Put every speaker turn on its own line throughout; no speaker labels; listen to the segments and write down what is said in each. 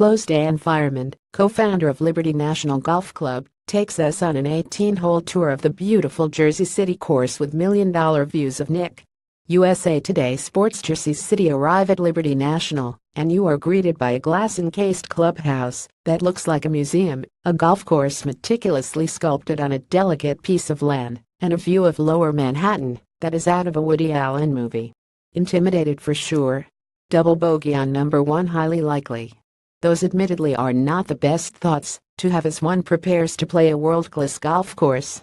Dan Fireman, co-founder of Liberty National Golf Club, takes us on an 18-hole tour of the beautiful Jersey City course with million-dollar views of Nick. USA Today sports Jersey City arrive at Liberty National, and you are greeted by a glass-encased clubhouse that looks like a museum, a golf course meticulously sculpted on a delicate piece of land, and a view of Lower Manhattan that is out of a Woody Allen movie. Intimidated for sure? Double bogey on number 1 highly likely. Those admittedly are not the best thoughts to have as one prepares to play a world-class golf course.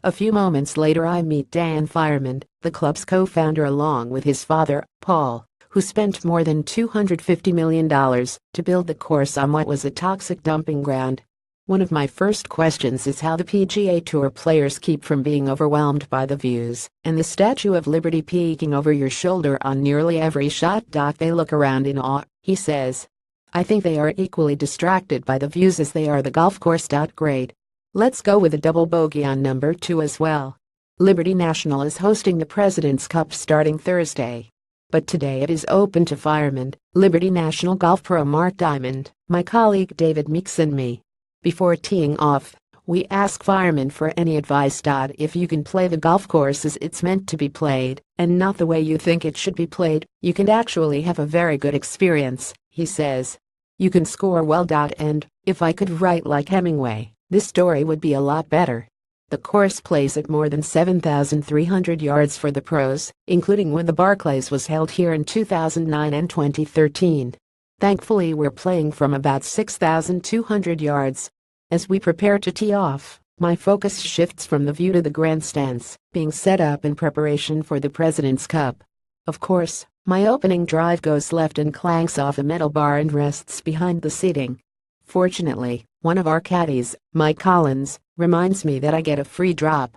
A few moments later I meet Dan Fireman, the club's co-founder, along with his father, Paul, who spent more than $250 million to build the course on what was a toxic dumping ground. One of my first questions is how the PGA Tour players keep from being overwhelmed by the views and the Statue of Liberty peeking over your shoulder on nearly every shot. They look around in awe, he says. I think they are equally distracted by the views as they are the golf course. Great. Let's go with a double bogey on number 2 as well. Liberty National is hosting the President's Cup starting Thursday. But today it is open to Fireman, Liberty National golf pro Mark Diamond, my colleague David Meeks and me. Before teeing off, we ask Fireman for any advice. If you can play the golf course as it's meant to be played, and not the way you think it should be played, you can actually have a very good experience, he says. You can score well. And, if I could write like Hemingway, this story would be a lot better. The course plays at more than 7,300 yards for the pros, including when the Barclays was held here in 2009 and 2013. Thankfully we're playing from about 6,200 yards. As we prepare to tee off, my focus shifts from the view to the grandstands, being set up in preparation for the President's Cup. Of course, my opening drive goes left and clanks off a metal bar and rests behind the seating. Fortunately, one of our caddies, Mike Collins, reminds me that I get a free drop.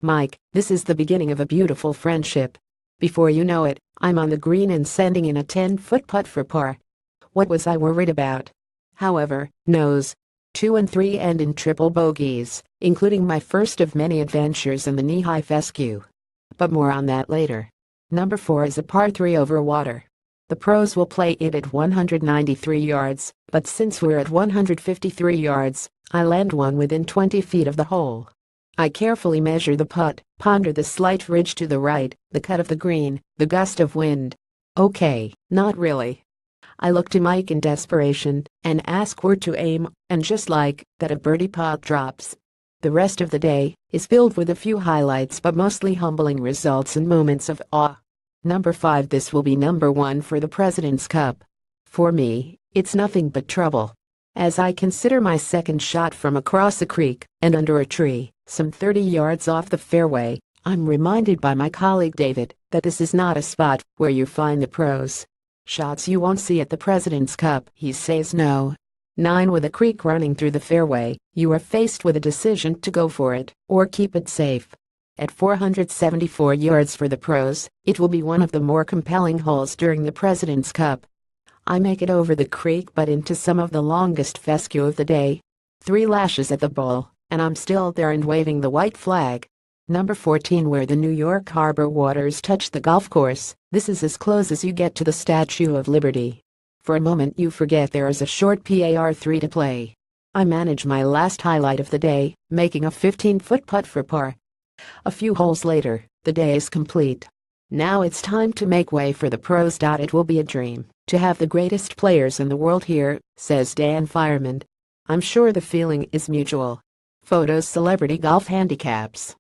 Mike, this is the beginning of a beautiful friendship. Before you know it, I'm on the green and sending in a 10-foot putt for par. What was I worried about? However, no's 2 and 3 end in triple bogeys, including my first of many adventures in the knee-high fescue. But more on that later. Number 4 is a par 3 over water. The pros will play it at 193 yards, but since we're at 153 yards, I land one within 20 feet of the hole. I carefully measure the putt, ponder the slight ridge to the right, the cut of the green, the gust of wind. Okay, not really. I look to Mike in desperation and ask where to aim, and just like that a birdie putt drops. The rest of the day is filled with a few highlights but mostly humbling results and moments of awe. Number 5. This will be number 1 for the President's Cup. For me, it's nothing but trouble. As I consider my second shot from across the creek and under a tree, some 30 yards off the fairway, I'm reminded by my colleague David that this is not a spot where you find the pros. Shots you won't see at the President's Cup, he says. No. 9. With a creek running through the fairway, you are faced with a decision to go for it or keep it safe. At 474 yards for the pros, it will be one of the more compelling holes during the President's Cup. I make it over the creek but into some of the longest fescue of the day. 3 lashes at the ball, and I'm still there and waving the white flag. Number 14. Where the New York Harbor waters touch the golf course, this is as close as you get to the Statue of Liberty. For a moment you forget there is a short par 3 to play. I manage my last highlight of the day, making a 15-foot putt for par. A few holes later, the day is complete. Now it's time to make way for the pros. It will be a dream to have the greatest players in the world here, says Dan Fireman. I'm sure the feeling is mutual. Photos Celebrity Golf Handicaps.